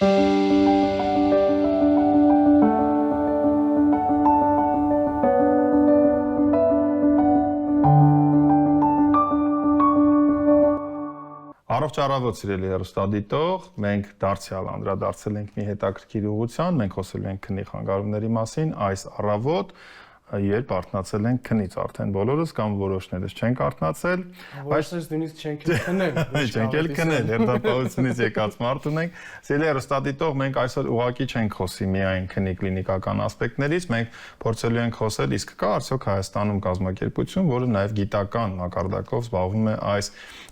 Առողջ առավոտ սիրելի հեռուստադիտող, մենք դարձյալ անդրադարձել ենք մի հետաքրքիր ուղղության, մենք խոսելու ենք քնի խանգարումների մասին այս առավոտ, երբ արթնացել ենք քնից արդեն բոլորս կամ որոշներս չենք արթնացել, որոշներս նույնիսկ չենք քնել, չենք էլ քնել, հերթապահությունից եկած մարդ ունենք։ Սիրելի հեռուստադիտող, մենք այսօր ուղղակի չենք խոսի միայն քնի կլինիկական ասպեկտներից, մենք փորձելու ենք խոսել, իսկ կա արդյոք Հայաստանում կազմակերպություն, որը նաև գիտական մակարդակով զբաղվում է այս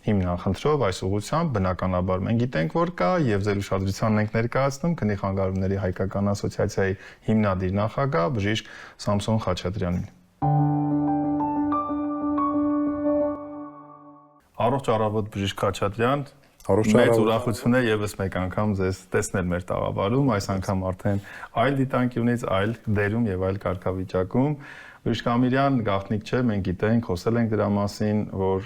հիմնախնդրով, այս ուղղությամբ, բնականաբար մենք գիտենք, որ կա եւ ձեր ուշադրությանն ենք ներկայացնում քնի խանգարումների հայկական ասոցիացիայի հիմնադիր նախագահ բժիշկ Սամսոն Խաչատրյանին։ Առողջ առավոտ բժիշկ Խաչատրյան, մեծ ուրախություն է եւս մեկ անգամ ձեզ տեսնել մեր տաղավարում, այս անգամ արդեն այլ դիտանկյունից, այլ դերում եւ այլ կարգավիճակում։ Բժիշկ Ամիրյան գաղտնիք չէ, մենք գիտենք, խոսել ենք դրա մասին, որ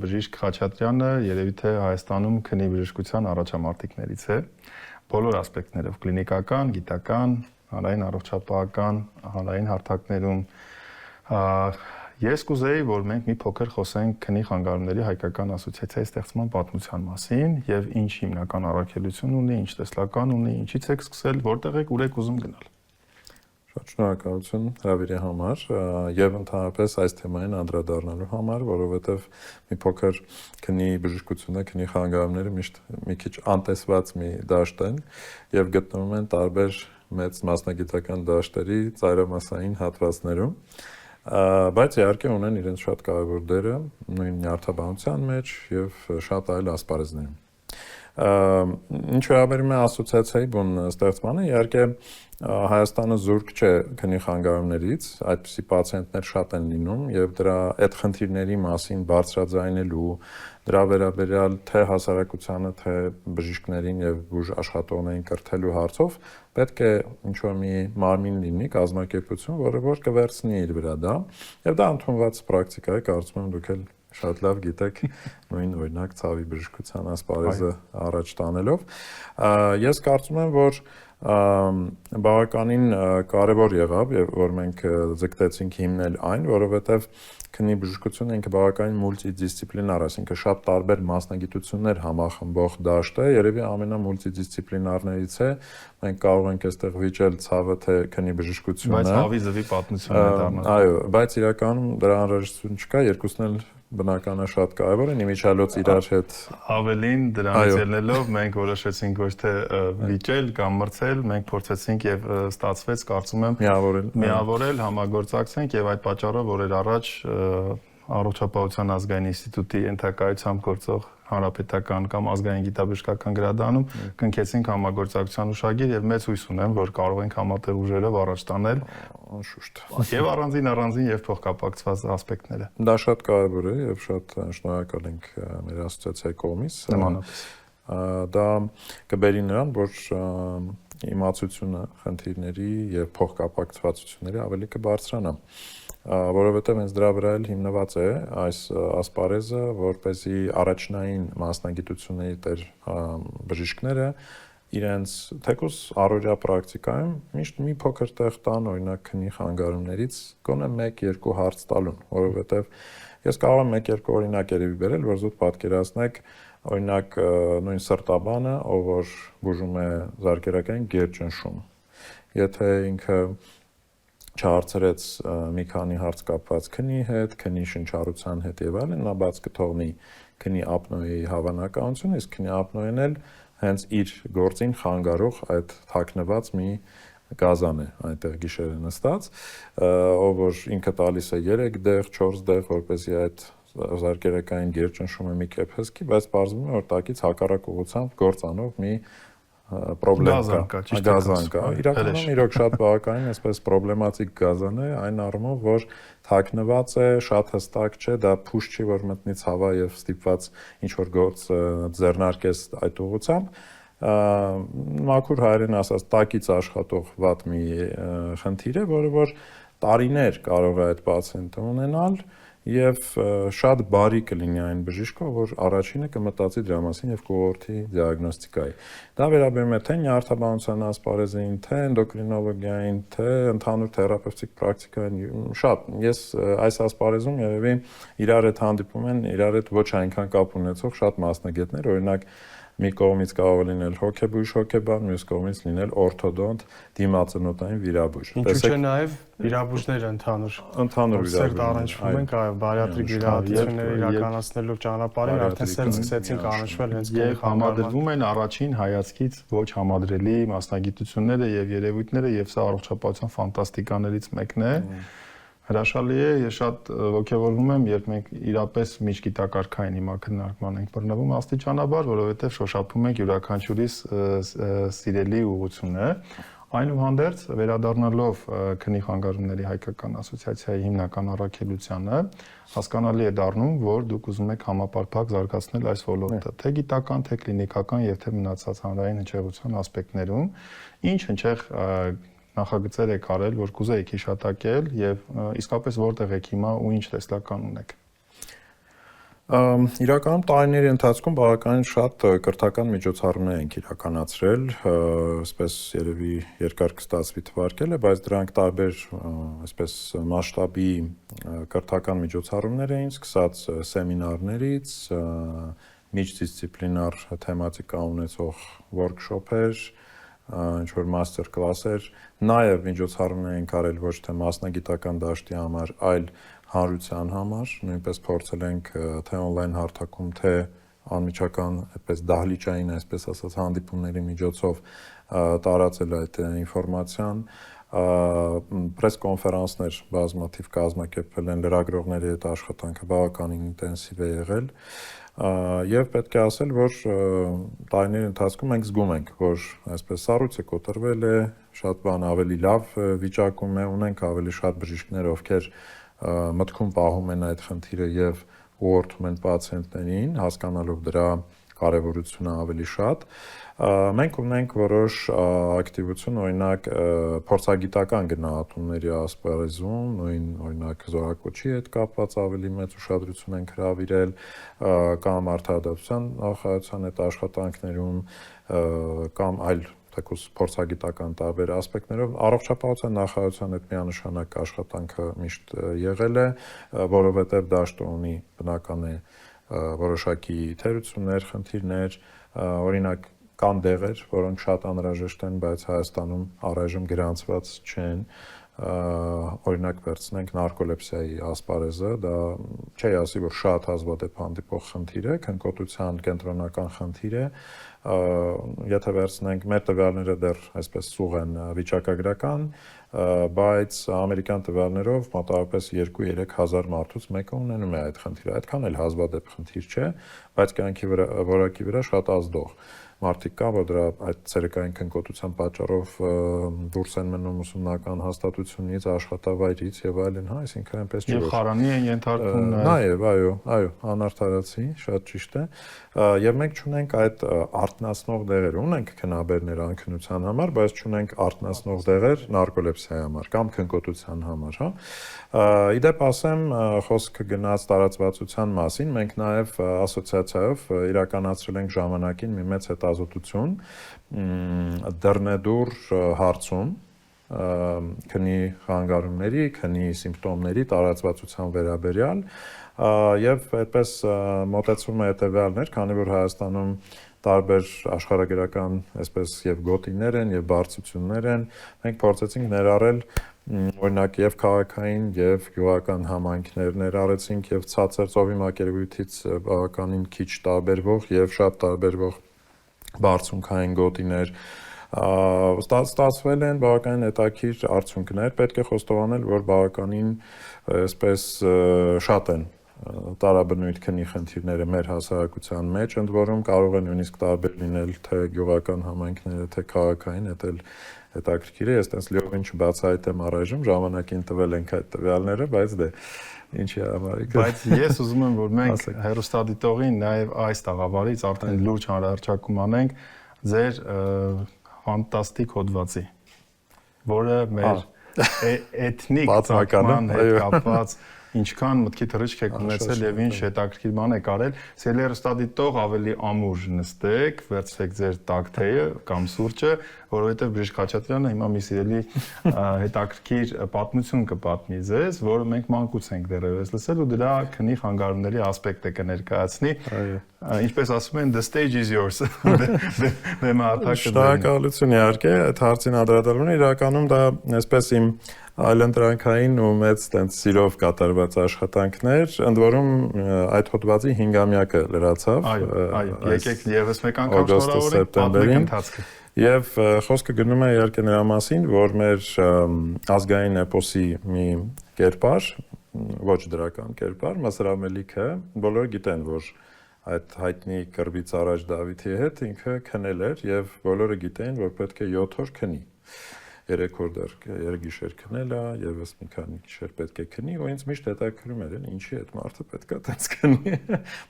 բժիշկ Խաչատրյանը երևի թե Հայաստանում քնի բժշկության առաջամարտիկներից է, բոլոր ասպեկտներով՝ կլինիկական, գիտական, հանրային առողջապահական, հանրային հարթակներում։ Ես կուզեի, որ մենք մի փոքր խոսենք քնի խանգարումների հայկական ասոցիացիայի ստեղծման պատմության մասին եւ ինչ հիմնական առաքելություն ունի, ինչ տեսլական ունի, ինչից եք սկսել, որտեղ եք, ուր եք ուզում գնալ։ Շատ շնորհակալություն հրավերի համար եւ ընդհանրապես այս թեմային անդրադառնալու համար, որովհետեւ մի փոքր քնի բժշկությունը, քնի խանգարումները միշտ մի քիչ անտեսված մի դաշտ են եւ գտնվում են տարբեր մեծ մասնագիտական դաշտերի ծայրամասային հատվածներում, բայց իհարկե ունեն իրենց շատ կարևոր դերը նույն նյարդաբանության մեջ եւ շատ այլ ասպարեզներում։ Ինչ վերաբերում է ասոցիացիայի բուն ստեղծմանը, իհարկե Հայաստանը զուրկ չէ քնի խանգարումներից, այդպիսի պացիենտներ շատ են լինում եւ դրա այդ խնդիրների մասին բարձրաձայնելու, դրա վերաբերյալ թե հասարակությանը, թե բժիշկներին եւ բուժ աշխատողներին կրթելու հարցով պետք է ինչ-որ մի մարմին լինի, կազմակերպություն, որը որ կվերցնի իր վրա դա, եւ դա ընդունված պրակտիկա է, կարծում եմ դուք էլ շատ լավ գիտեք նույն օրինակ ցավի բժշկության ասպարեզը առաջ տանելով։ Ես կարծում եմ, որ բավականին կարևոր եղավ, որ մենք ձգտեցինք հիմնել այն, որովհետև քնի բժշկությունը ինքը բավականին մուլտիդիսցիպլինար, այսինքն շատ տարբեր մասնագիտություններ համախմբող դաշտ է, երևի ամենամուլտիդիսցիպլինարներից է, մենք կարող ենք այստեղ վիճել ցավը թե քնի բժշկությունը, բայց ցավի զվի պատմությունն է դառնում։ Այո, բայց իրականում դրա անհրաժեշտություն չկա, երկուսն էլ բնականաբար շատ կարևոր են, իմիջիալոց իրար հետ ավելին դրանից ելնելով մենք որոշեցինք ոչ թե վիճել կամ մրցել, մենք փորձեցինք եւ ստացվեց, կարծում եմ, միավորել, համագործակցենք եւ այդ պատճառով օրեր առաջ Առողջապահության ազգային ինստիտուտի ենթակայությամբ գործող հանրապետական կամ ազգային գիտաբժշկական գրադարանում կնքեցինք համագործակցության ուշագիր եւ մեծ հույս ունեմ, որ կարող ենք համատեղ ուժերով առաջ տանել անշուշտ եւ առանձին եւ փոխկապակցված ասպեկտները։ Դա շատ կարեւոր է եւ շատ շնորհակալ ենք մեր ասոցիացիայի կողմից։ Նմանապես դա կբերի նրան, որ իմացությունը խնդիրների եւ փոխկապակցվածությունների ավելի կբարձրանա, որովհետեւ հենց դրա վրա էլ հիմնված է այս ասպարեզը, որպեսզի առաջնային մասնագիտությունների տեր բժիշկները իրենց թեկուզ առօրյա պրակտիկայում միշտ մի փոքր տեղ տան, օրինակ քնի խանգարումներից գոնե 1-2 հարց տալուն, որովհետեւ ես կարող եմ 1-2 օրինակ երևի բերել, որ զուտ պատկերացնեք, օրինակ նույն սրտաբանը, ով որ բուժում է զարկերակային գերջնշում, եթե ինքը չհարցրեց մի քանի հարց կապված քնի հետ, քնի շնչառության հետ եւ այլն, նա բաց կթողնի քնի ապնոյի հավանականությունը, իսկ քնի ապնոյն էլ հենց իր գործին խանգարող այդ թաքնված մի գազան է այնտեղ գիշերը նստած, ով որ ինքը տալիս է 3 դեղ, 4 դեղ, որպեսզի այդ զարկերակային գերջնշումը մի կերպ հսկի, բայց պարզվում է, որ տակից հակառակ ուղղությամբ գործանող մի պրոբլեմ կա, գազան կա։ Իրականում իրոք շատ բավականին այսպես պրոբլեմատիկ գազան է, այն առումով, որ թաքնված է, շատ հստակ չէ, դա փուշ չի, որ մտնի ցավա եւ ստիպված ինչ որ գործ ձեռնարկես այդ ուղղությամբ։ Մաքուր հայերեն ասած տակից աշխատող վատ մի խնդիր է, որը որ տարիներ կարող է այդ պացիենտը ունենալ եւ շատ բարի կլինի այն բժիշկը, որ առաջինը կմտածի դրա մասին եւ կուղղորդի դիագնոստիկայի։ Դա վերաբերում է թե նյարդաբանության ասպարեզին, թե էնդոկրինոլոգիային, թե ընդհանուր թերապևտիկ պրակտիկային, շատ։ Ես այս ասպարեզում երևի իրար հետ հանդիպում են, իրար հետ ոչ այնքան կապ ունեցող շատ մասնագետներ, օրինակ մի կողմից կարող է լինել հոգեբույժ, հոգեբան, մյուս կողմից լինել օրթոդոնտ, դիմացնոտային վիրաբույժ։ Ինչու՞ չէ նաև վիրաբույժները ընդհանուր վիրաբույժ առնչվում են բարիատրիկ վիրահատությունները իրականացնելու ճանապարհին արդեն սկսեցին կանոնվել հենց եւ համադրվում են առաջին հայացքից ոչ համադրելի մասնագիտությունները եւ երևույթները եւ սա առողջապահության ֆանտաստիկաներից մեկն է։ Հրաշալի է, ես շատ ողջավորվում եմ, երբ մենք իրապես միջգիտակարգային հիմա քննարկման ենք բռնվում աստիճանաբար, որովհետև շոշափում ենք յուրաքանչյուրիս սիրելի ուղղությունը։ Այնուհանդերձ վերադառնալով քնի խանգարումների հայկական ասոցիացիայի հիմնական առաքելությանը, հասկանալի է դառնում, որ դուք ուզում եք համապարփակ զարգացնել այս ոլորտը, թե գիտական, թե կլինիկական եւ թե մնացած հանրային հնչեղության ասպեկտներում, ինչ հնչեղ նախագծեր եք արել, որ կուզեիք հիշատակել եւ իսկապես որտեղ եք հիմա ու ինչ տեսլական ունեք։ Իրականում տարիների ընթացքում բավականին շատ կրթական միջոցառումներ ենք իրականացրել, այսպես երևի երկար կստացվի թվարկելը, բայց դրանք տարբեր այսպես մասշտաբի կրթական միջոցառումներ էին, սկսած սեմինարներից, միջդիսցիպլինար թեմատիկա ունեցող workshop-եր, ինչ որ master class-եր, նաև միջոցառումներ ենք արել ոչ թե մասնագիտական դաշտի համար, այլ հանրության համար, նույնպես փորձել ենք թե on-line հարթակում, թե անմիջական այդպես դահլիճային, այսպես ասած, հանդիպումների միջոցով տարածել այդ ինֆորմացիան, պրես կոնֆերանսներ բազմաթիվ կազմակերպվել են, լրագրողների հետ աշխատանքը բավականին ինտենսիվ է եղել։ Եվ պետք է ասել, որ տարիների ընթացքում մենք զգում ենք, որ այսպես սառույցը կոտրվել է, շատ բան ավելի լավ վիճակում է, ունենք ավելի շատ բժիշկներ, ովքեր մտքում պահում են այդ խնդիրը եւ ուղղորդում են պացիենտներին, հասկանալով դրա կարևորությունը ավելի շատ։ Մենք ունենք որոշ ակտիվություն, օրինակ փորձագիտական գնահատումների ասպարեզում, նույն օրինակ զորակոչի հետ կապված ավելի մեծ ուշադրություն ենք հրավիրել, կամ արդարադատության նախարարության հետ աշխատանքներում, կամ այլ թեկուզ փորձագիտական տարբեր ասպեկտներով առողջապահության նախարարության հետ միանշանակ աշխատանքը միշտ եղել է, որովհետև դաշտը ունի բնական է որոշակի թերություններ, խնդիրներ, օրինակ կան դեղեր, որոնք շատ անհրաժեշտ են, բայց Հայաստանում առայժմ գրանցված չեն, օրինակ վերցնենք նարկոլեպսիայի ասպարեզը, դա չի ասի, որ շատ հազվադեպ հանդիպող խնդիր է, քնկոտության կենտրոնական խնդիր է, եթե վերցնենք մեր տվյալները դեռ այսպես սուղ են վիճակագրական, բայց ամերիկյան տվյալներով մոտավորապես 2-3 հազար մարդուց մեկը ունենում է այդ խնդիրը, այդքան էլ հազվադեպ խնդիր չէ, բայց կյանքի որակի վրա շատ ազդող մարդիկ կա, որ դրա այդ ցերեկային քնկոտության պատճառով դուրս են մնում ուսումնական հաստատությունից, աշխատավայրից եւ այլն, հա, այսինքն այնպես չի որ խարանի են ենթարկվում նաեւ, այո, անարդարացի, շատ ճիշտ է։ Եվ մենք չունենք այդ արտնասնող դեղեր, ունենք քնաբերներ անքնության համար, բայց չունենք արտնասնող դեղեր նարկոլեպսիայի համար կամ քնկոտության համար, հա։ Իդեպ ասեմ, խոսքը գնաց տարածվածության մասին, մենք նաեւ ասոցիացիայով իրականացրել ենք ժամանակին մի մեծ հետազոտություն դռնեդուռ հարցում քնի խանգարումների, քնի սիմպտոմների տարածվածության վերաբերյալ եւ այդպես մոտեցվում է հետեւյալներ, քանի որ Հայաստանում տարբեր աշխարհագրական այսպես եւ գոտիներ են եւ բարձություններ են, մենք փորձեցինք ներառել օրինակ եւ քաղաքային եւ գյուղական համայնքներ ներառեցինք եւ ցածր ծովի մակերևույթից բավականին քիչ տարբերվող եւ շատ տարբերվող բարձունքային գոտիներ ստացվել են բավականին հետաքրքիր արդյունքներ, պետք է խոստովանել, որ բավականին այսպես շատ են տարաբնույթ քնի խնդիրները մեր հասարակության մեջ, ընդ որում կարող է նույնիսկ տարբեր լինել թե գյուղական համայնքները, թե քաղաքային, դա էլ հետաքրքիր է, ես տես լիովին չբացահայտեմ առայժմ, ժամանակին տվել ենք այդ տվյալները, բայց դե ինչի համար։ Բայց ես ուզում եմ, որ մենք հեռուստադիտողին նաև այս տաղավարից արդեն լուրջ հանրահրճակում անենք ձեր ֆանտաստիկ հոդվածի, որը մեր էթնիկ ծագման հետ կապված ինչքան մտքի թռիչք եք ունեցել եւ ինչ հետաքրքիր բան եք արել, սելերստադիտող ավելի ամուր նստեք, վերցրեք ձեր տաք թեյը կամ սուրճը, որովհետեւ Բժիշկ Խաչատրյանը հիմա մի սիրելի հետաքրքիր պատմություն կպատմի ձեզ, որը մենք մանկուց ենք դեռևս լսել ու դրա քնի խանգարումների ասպեկտը կներկայացնի։ Ինչպես ասում են, the stage is yours։ Շնորհակալություն իհարկե, այդ հարցին անդրադառնալու իրականում դա այսպես իմ այլընտրանքային ու մեծ տենց սիրով կատարված աշխատանքներ, ընդ որում այդ հոդվածի 5-ամյակը լրացավ։ Այո, եկեք եւս մեկ անգամ շնորհավորենք պատմեք ընթացքը։ Եվ խոսքը գնում է իհարկե նրա մասին, որ մեր ազգային էպոսի մի կերպար, ոչ դրական կերպար, Մասրավ Մելիքը, բոլորը գիտեն, որ այդ հայտնի կռվից առաջ Դավիթի հետ ինքը քնել էր եւ բոլորը գիտեին, որ պետք է 7 օր քնի։ 3 օր դեռ 3 գիշեր քնել է, եւս մի քանի գիշեր պետք է քնի, ու ինձ միշտ հետաքրքրում էր, ինչի այդ մարդը պետք է այդպես քնի,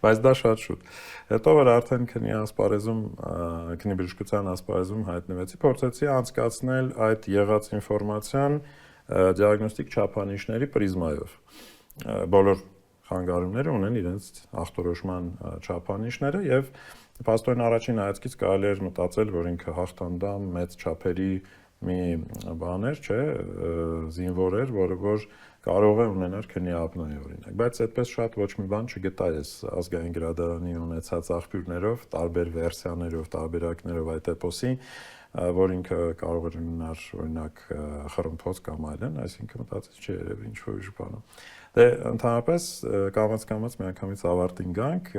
բայց դա շատ շուտ։ Հետո որ արդեն քնի ասպարեզում, քնի բժշկության ասպարեզում հայտնվեցի, փորձեցի անցկացնել այդ եղած ինֆորմացիան դիագնոստիկ չափանիշների պրիզմայով։ Բոլոր խանգարումները ունեն իրենց ախտորոշման չափանիշները եւ փաստորեն առաջին հայացքից կարելի էր մտածել, որ ինքը հաղթանդամ մեծ չափերի մի բան էր, չէ, զինվոր էր, որը որ կարող է ունենալ քնի ապնոյ օրինակ, բայց այդպես շատ ոչ մի բան չգտա ես ազգային գրադարանի ունեցած աղբյուրներով, տարբեր վերսիաներով, տարբերակներով այդ էպոսի, որ ինքը կարող էր ունենալ օրինակ խռմփոց կամ այլն, այսինքն մտածեցի չէ, երևի ինչ որ բան։ Դե ընդհանրապես կամաց միանգամից ավարտին գանք,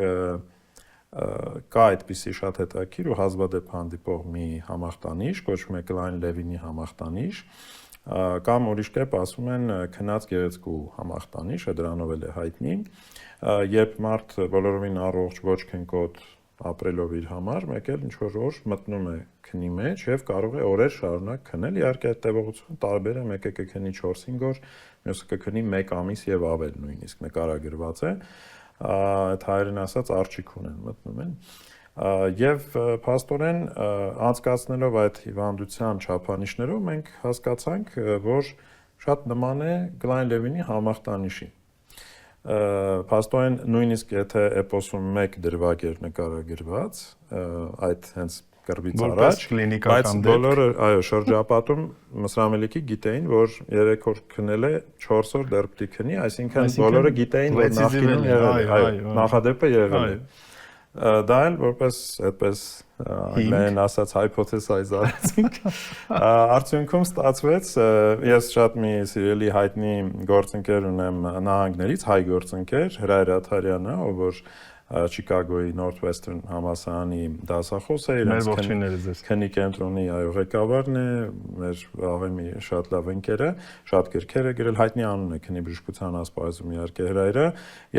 կա այդպիսի շատ հետաքրքիր ու հազվադեպ հանդիպող մի համախտանիշ, կոչվում է Կլայն-Լևինի համախտանիշ, կամ ուրիշ կերպ ասում են քնած գեղեցկու համախտանիշ, դրանով էլ է հայտնի, երբ մարդ բոլորովին առողջ ոչ քնկոտ ապրելով իր համար, մեկ էլ ինչ որ օր մտնում է քնի մեջ եւ կարող է օրեր շարունակ քնել, իհարկե այդ տևողությունը տարբեր է, մեկը կքնի 4-5 օր, մյուսը կքնի 1 ամիս եւ ավել նույնիսկ նկարագրված է, այդ հայերեն ասած արչիկ ունեն, մտնում են, եւ փաստորեն անցկացնելով այդ հիվանդության չափանիշներով մենք հասկացանք, որ շատ նման է Կլայն-Լևինի համախտանիշին։ Փաստորեն նույնիսկ եթե էպոսում 1 դրվագ էր նկարագրված, այդ հենց կռվից առաջ, բայց բոլորը, այո, շրջապատում Մսրամելիքի գիտեին, որ 3 օր քնել է, 4 օր դեռ պիտի քնի, այսինքն բոլորը գիտեին, որ նախկինում եղել է, այո, նախադեպը եղել է։ Դա էլ որպես այդպես անգլերեն ասած hypothesize արեցինք, արդյունքում ստացվեց, ես շատ մի սիրելի հայտնի գործընկեր ունեմ նահանգներից, հայ գործընկեր, Հրայր Աթարյանը, ով որ Չիկագոյի Northwestern համալսարանի դասախոս է, իրենց քնի կենտրոնի այո ղեկավարն է, մեր աղեմի շատ լավ ընկերը, շատ գրքեր է գրել, հայտնի անուն է քնի բժշկության ասպարեզում իհարկե Հրայրը,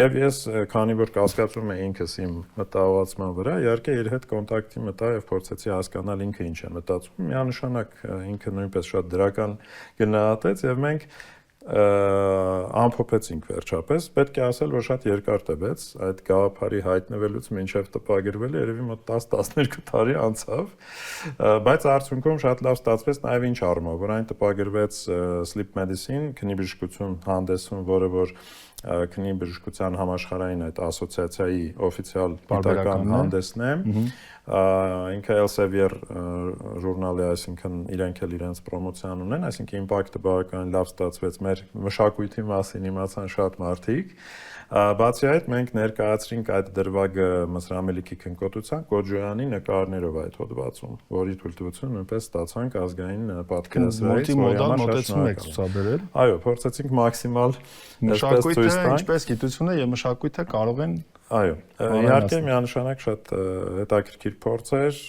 եւ ես քանի որ կասկածում եմ ինքս իմ մտահոգացման վրա, իհարկե իր հետ կոնտակտի մտա եւ փորձեցի հասկանալ ինքը ինչ է մտածում, միանշանակ ինքը նույնպես շատ դրական գնահատեց եւ մենք ամփոփեցինք վերջապես, պետք է ասել, որ շատ երկար տևեց այդ գաղափարի հայտնվելուց մինչև տպագրվել, երևի մոտ 10-12 տարի անցավ, բայց արդյունքում շատ լավ ստացվեց նաև ինչ առումով, որ այն տպագրվեց Sleep Medicine քնի բժշկություն հանդեսում, որը որ քնի բժշկության համաշխարհային այդ ասոցիացիայի օֆիցիալ պետական հանդեսն է, ինքը Elsevier ժուրնալի, այսինքն իրենք էլ իրենց պրոմոցիան ունեն, այսինքն իմպակտը բավականին լավ ստացվեց մեր մշակույթի մասին իմացան շատ մարդիկ, բացի այդ մենք ներկայացրինք այդ դրվագը Մսրամելիքի քնկոտության Կոջոյանի նկարներով այդ հոդվածում, որի թույլտվությունը նույնպես ստացանք ազգային պատկերասրահից, որի համար շատ շնորհակալ։ Այո, փորձեցինք մաքսիմալ մշակույթը, ինչպես գիտությունը եւ մշակույթը կարող են այո, իհարկե միանշանակ շատ հետաքրքիր փորձ էր,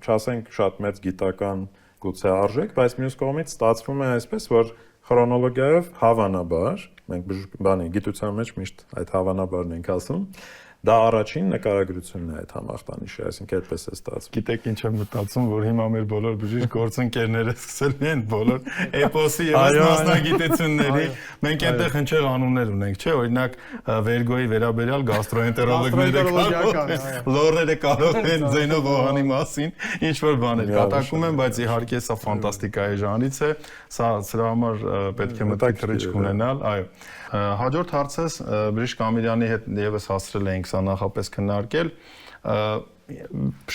չասենք շատ մեծ գիտական գուցե արժեք, բայց մյուս կողմից ստացվում է այսպես, որ քրոնոլոգիայով հավանաբար մենք բանի գիտության մեջ միշտ այդ հավանաբարն ենք ասում, դա առաջին նկարագրությունն է այդ համախտանիշի, այսինքն այդպես է ստացվում։ Գիտեք ինչ եմ մտածում, որ հիմա մեր բոլոր բժիշկ գործընկերները սկսել են բոլոր էպոսի եւ մասնագիտությունների, մենք այնտեղ հնչեղ անուններ ունենք, չէ՞, օրինակ վերգոյի վերաբերյալ գաստրոենտերոլոգները լորերը կարող են Զենո Վոհանի մասին ինչ որ բաներ կատակում են, բայց իհարկե սա ֆանտաստիկայի ժանրից է, սրա համար պետք է մտքրիչ ունենալ, այո։ Հաջորդ հարցս բժիշկ Ամիրյանի հետ եւս հասցրել էինք սա նախապես քննարկել,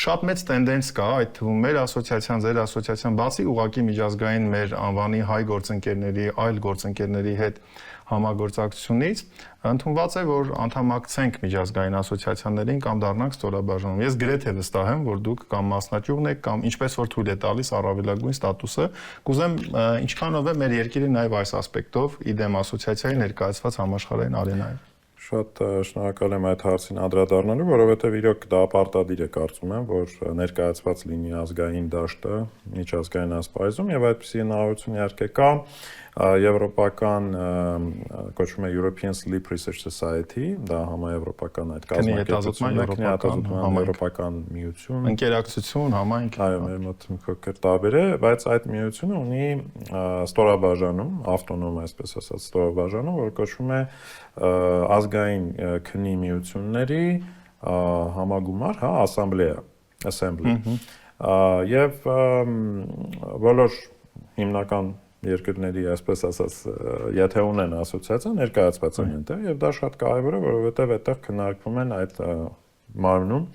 շատ մեծ տենդենս կա այդ թվում մեր ասոցիացիան, ձեր ասոցիացիան, բացի ուղղակի միջազգային մեր անվանի հայ գործընկերների, այլ գործընկերների հետ համագործակցությունից, ընդունված է, որ անդամակցենք միջազգային ասոցիացիաներին կամ դառնանք ստորաբաժանում։ Ես գրեթե վստահ եմ, որ դուք կամ մասնաճյուղն եք կամ ինչպես որ թույլ է տալիս առավելագույն ստատուսը, կուզեմ ինչքանով է մեր երկիրը նաև այս ասպեկտով իդեմ ասոցիացիայի ներկայացված համաշխարհային արենայում։ Շատ շնորհակալ եմ այդ հարցին անդրադառնալու, որովհետև իրոք դա պարտադիր է կարծում եմ, որ ներկայացված լինի ազգային դաշտը միջազգային ասպարեզում եւ այդպիսի հնարավորություն իհարկե կա եվրոպական կոչվում է European Sleep Research Society, դա համաեվրոպական այդ կազմակերպությունն է, եվրոպական միություն, ընկերակցություն, համայնք։ Այո, մեր մոտ փոքր տարբեր է, բայց այդ միությունը ունի ստորաբաժանում, ավտոնոմ այսպես ասած ստորաբաժանում, որ կոչվում է ազգային քնի միությունների համագումար, հա, ասամբլեա, եւ բոլոր հիմնական երկրների, այսպես ասած, եթե ունեն ասոցիացիա, ներկայացված են այնտեղ եւ դա շատ կարեւոր է, որովհետեւ այդտեղ քննարկվում են այդ մարմնում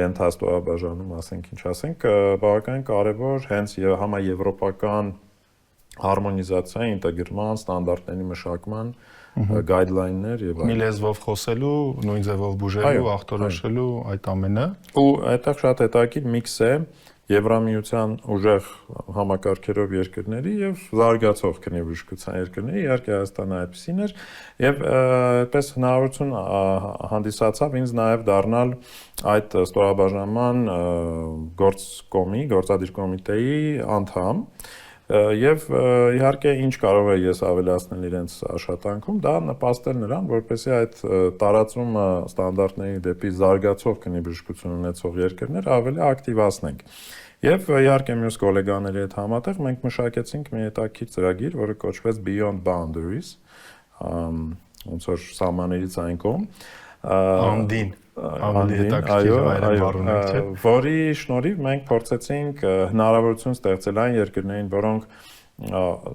ենթաստորաբաժանում, ասենք ինչ ասենք, բավականին կարեւոր հենց համաեվրոպական հարմոնիզացիա, ինտեգրման, ստանդարտների մշակման guideline-ներ եւ մի լեզվով խոսելու, նույն ձևով բուժելու, ախտորոշելու այդ ամենը։ Ու այդտեղ շատ հետաքրքիր միքս է Եվրամիության ուժեղ համակարգերով երկրների եւ զարգացող քննիբժշկության երկրների, իհարկե Հայաստանը այդպեսին էր, եւ այդպես հնարավորություն հանդիսացավ ինձ նաեւ դառնալ այդ ստորաբաժանման գործկոմի, գործադիր կոմիտեի անդամ։ Եվ իհարկե ինչ կարող է ես ավելացնել իրենց աշխատանքում, դա նպաստել նրան, որպեսզի այդ տարածումը ստանդարտների դեպի զարգացող քննիբժշկություն ունեցող երկրներ ավելի ակտիվացնենք։ Եվ իհարկե մյուս գոլեգաների հետ համատեղ մենք մշակեցինք մի հետաքրքիր ծրագիր, որը կոչվեց Beyond Boundaries, ոնց որ սահմաններից այն կողմ, Անդին, ավելի հետաքրքիր հայերենբառունք, չէ՞։ Որի շնորհիվ մենք փորձեցինք հնարավորություն ստեղծել այն երկրներին, որոնք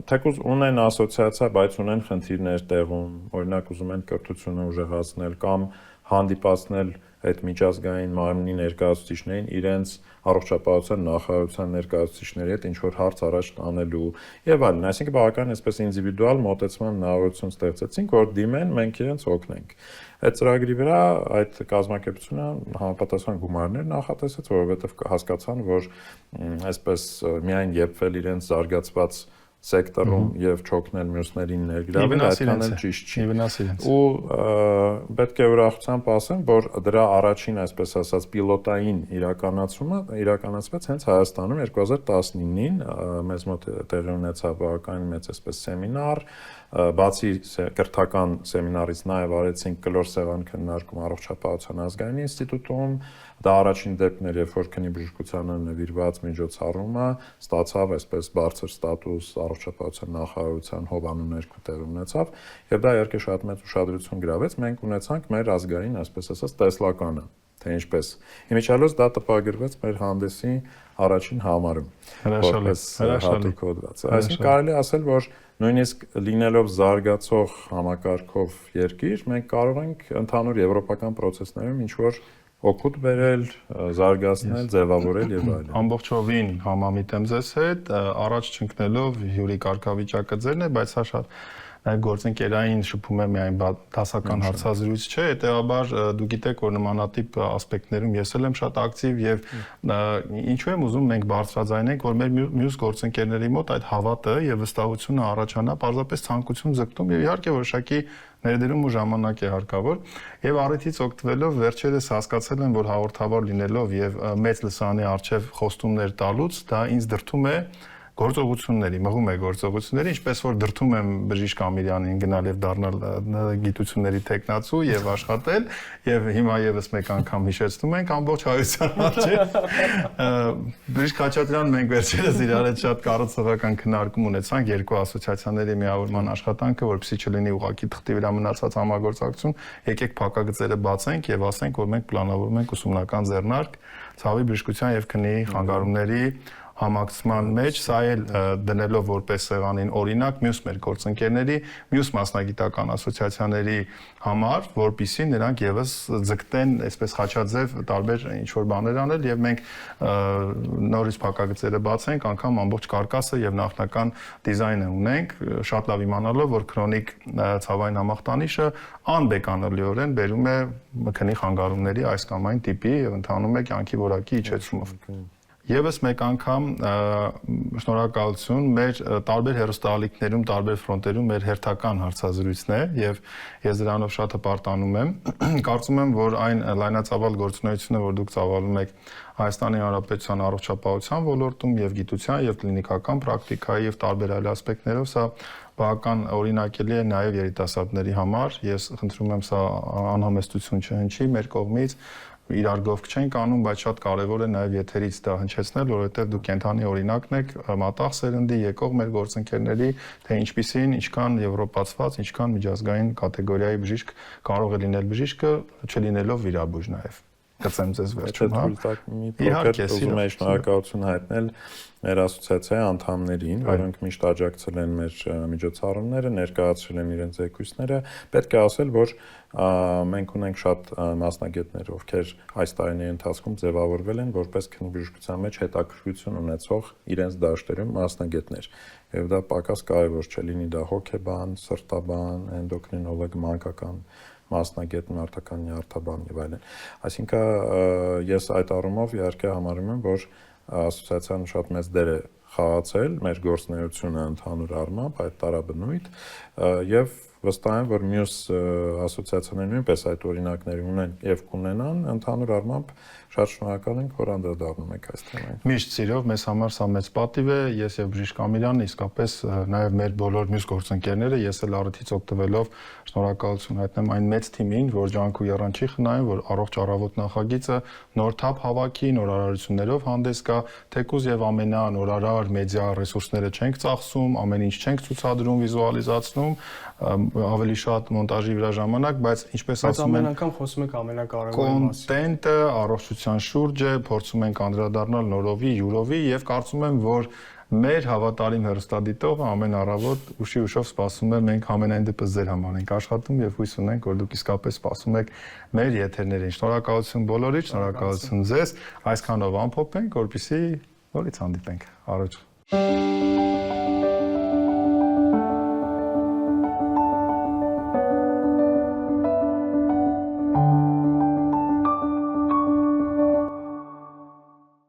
թեկուզ ունեն ասոցիացիա, բայց ունեն խնդիրներ տեղում, օրինակ ուզում են կրթությունը ուժեղացնել կամ հանդիպացնել այդ միջազգային մարմնի ներկայացուցիչներին իրենց առողջապահության նախարարության ներկայացուցիչների հետ ինչ որ հարց առաջ տանելու եւ այլն, այսինքն բավական այսպես ինդիվիդուալ մոտեցման հնարավորություն ստեղծեցինք, որ դիմեն, մենք իրենց օգնենք։ Այդ ծրագրի վրա այդ կազմակերպությունը համապատասխան գումարներ նախատեսեց, որովհետեւ հասկացան, որ այսպես միայն եփվել իրենց զարգացված սեկտորում եւ չօգնել մյուսներին ներգրավել, այդքան էլ ճիշտ չի։ Ու պետք է ուրախությամբ ասեմ, որ դրա առաջին, այսպես ասած, պիլոտային իրականացումը իրականացվեց հենց Հայաստանում 2019-ին, մեզ մոտ տեղի ունեցավ բավականին մեծ այսպես սեմինար, բացի կրթական սեմինարից նաև արեցինք կլոր սեղան քննարկում առողջապահության ազգային ինստիտուտում, դա առաջին դեպքն էր, երբ որ քննիբժշկությանը նվիրված միջոցառումը ստացավ այսպես բարձր ստատուս առողջապահության նախարարության հովանու ներքո տեղի ունեցավ, եւ դա իհարկե շատ մեծ ուշադրություն գրավեց, մենք ունեցանք մեր ազգային, այսպես ասած, տեսլականը, թե ինչպես։ Իմիջիալոց դա տպագրվեց մեր հանդեսի առաջին համարում, որպես հատուկ հոդված։ Այսինքն կարելի է ասել, որ նույնիսկ լինելով զարգացող համակարգով երկիր, մենք կարող ենք ընդհանուր եվրոպական process-ներում ինչ-որ օգուտ բերել, զարգացնել, ձևավորել եւ այլն։ Ամբողջովին համամիտ եմ ձեզ հետ, առաջ չընկնելով հյուրի կարգավիճակը ձերն է, բայց սա շատ նաև գործընկերային շփում է միայն դասական հարցազրույց չէ, հետեւաբար դուք գիտեք, որ նմանատիպ ասպեկտներում ես էլ եմ շատ ակտիվ եւ ինչու եմ ուզում մենք բարձրաձայնենք, որ մեր մյուս գործընկերների մոտ այդ հավատը եւ վստահությունը առաջանա, պարզապես ցանկություն ձգտում եւ իհարկե որոշակի ներդրում ու ժամանակ է հարկավոր եւ առիթից օգտվելով վերջերս հասկացել եմ, որ հաղորդավար լինելով եւ մեծ լսանի արչեւ խոստումներ տալուց դա ինձ դրթում է գործողությունների, մղում է գործողությունների, ինչպես որ դրթում եմ բժիշկ Ամիրյանին գնալ եւ դառնալ գիտությունների տեխնացու եւ աշխատել, եւ հիմա եւս մեկ անգամ հիշեցնում ենք ամբողջ հայության առջեւ։ Բժիշկ Խաչատրյան, մենք վերջերս իրար հետ շատ կառուցողական քննարկում ունեցանք երկու ասոցիացիաների միավորման աշխատանքը, որպեսզի չլինի ուղղակի թղթի վրա մնացած համագործակցություն, եկեք փակագծերը բացենք եւ ասենք, որ մենք պլանավորում ենք ուսումնական ձեռնարկ ցավի բժշկության եւ քնի խանգարումների համակցման մեջ, սա էլ դնելով որպես սեղանին օրինակ մյուս մեր գործընկերների, մյուս մասնագիտական ասոցիացիաների համար, որպեսզի նրանք եւս ձգտեն այսպես խաչաձև տարբեր ինչ որ բաներ անել եւ մենք նորից փակագծերը բացենք, անգամ ամբողջ կարկասը եւ նախնական դիզայնը ունենք, շատ լավ իմանալով, որ քրոնիկ ցավային համախտանիշը անբեկանալիորեն բերում է քնի խանգարումների այս կամ այն տիպի եւ ընթանում է կյանքի որակի իջեցումով։ Եվս մեկ անգամ շնորհակալություն մեր տարբեր հեռուստաալիքներում, տարբեր ֆրոնտերում մեր հերթական հարցազրույցն է եւ ես դրանով շատ հպարտանում եմ։ Կարծում եմ, որ այն լայնածավալ գործունեությունը, որ դուք ծավալում եք Հայաստանի Հանրապետության առողջապահության ոլորտում եւ գիտության եւ կլինիկական պրակտիկայի եւ տարբեր այլ ասպեկտներով, սա բավական օրինակելի է նաեւ երիտասարդների համար։ Ես խնդրում եմ սա անհամեստություն չհնչի մեր կողմից։ Իրար գովք չենք անում, բայց շատ կարևոր է նաև եթերից դա հնչեցնել, որովհետև դուք կենթանի օրինակն եք մատաղ սերնդի եկող մեր գործընկերների, թե ինչպիսին, ինչքան եվրոպացված, ինչքան միջազգային կատեգորիայի բժիշկ կարող է լինել բժիշկը, չլինելով վիրաբույժ նաև։ Կծեմ ձեզ վերջում, հա։ Մի փոքր ուզում եմ շնորհակալություն հայտնել մեր ասոցիացիայի անդամներին, որոնք միշտ աջակցել են մեր միջոցառումները, ներկայացրել են իրենց զեկույցները։ Պետք է ասել, որ մենք ունենք շատ մասնագետներ, ովքեր այս տարիների ընթացքում ձևավորվել են որպես քննիբժշկության մեջ հետաքրքրություն ունեցող իրենց դաշտերում մասնագետներ։ Եվ դա պակաս կարևոր չէ, լինի դա հոգեբան, սրտաբան, էնդոկրինոլոգ, մանկական մասնագետ, մարդական նյարդաբան եւ այլն։ Այսինքն ես այդ առումով իհարկե համարում եմ, որ ասոցիացիան շատ մեծ դեր է խաղացել մեր գործունեությունը ընդհանուր առմամբ այդ տարաբնույթ եւ վստահ եմ, որ մյուս ասոցիացիաները նույնպես այդ օրինակները ունեն եւ կունենան, ընդհանուր առմամբ շատ շնորհակալ ենք, որ անդրադառնում եք այս թեմային։ Միշտ սիրով, մեզ համար սա մեծ պատիվ է, ես եւ բժիշկ Ամիրյանն իսկապես նաեւ մեր բոլոր մյուս գործընկերները, ես էլ առիթից օգտվելով շնորհակալություն հայտնեմ այն մեծ թիմին, որ ջանք ու եռան չի խնայում, որ առողջ առավոտ նախագիծը նոր թափ հավաքի, նորարարություններով հանդես գա, թեկուզ եւ ամենանորարար մեդիա ռեսուրսները չենք ծախսում, ամեն ինչ չենք ցուցադրում, վիզուալիզացնում, ավելի շատ մոնտաժի վրա ժամանակ, բայց ինչպես ասում են, ամեն անգամ խոսում եք ամենակարևորի մասին։ Կոնտենտը առողջության շուրջ է, փորձում ենք անդրադառնալ նորովի, յուրովի եւ կարծում եմ, որ մեր հավատարիմ հեռուստադիտողը ամեն առավոտ ուշի ուշով սպասում է, մենք ամենայն դեպս ձեր համար ենք աշխատում եւ հույս ունենք, որ դուք իսկապես սպասում եք մեր եթերներին։ Շնորհակալություն բոլորիդ, շնորհակալություն ձեզ։ Այսքանով ամփոփենք, որպեսզի նորից հանդիպենք։ Առաջ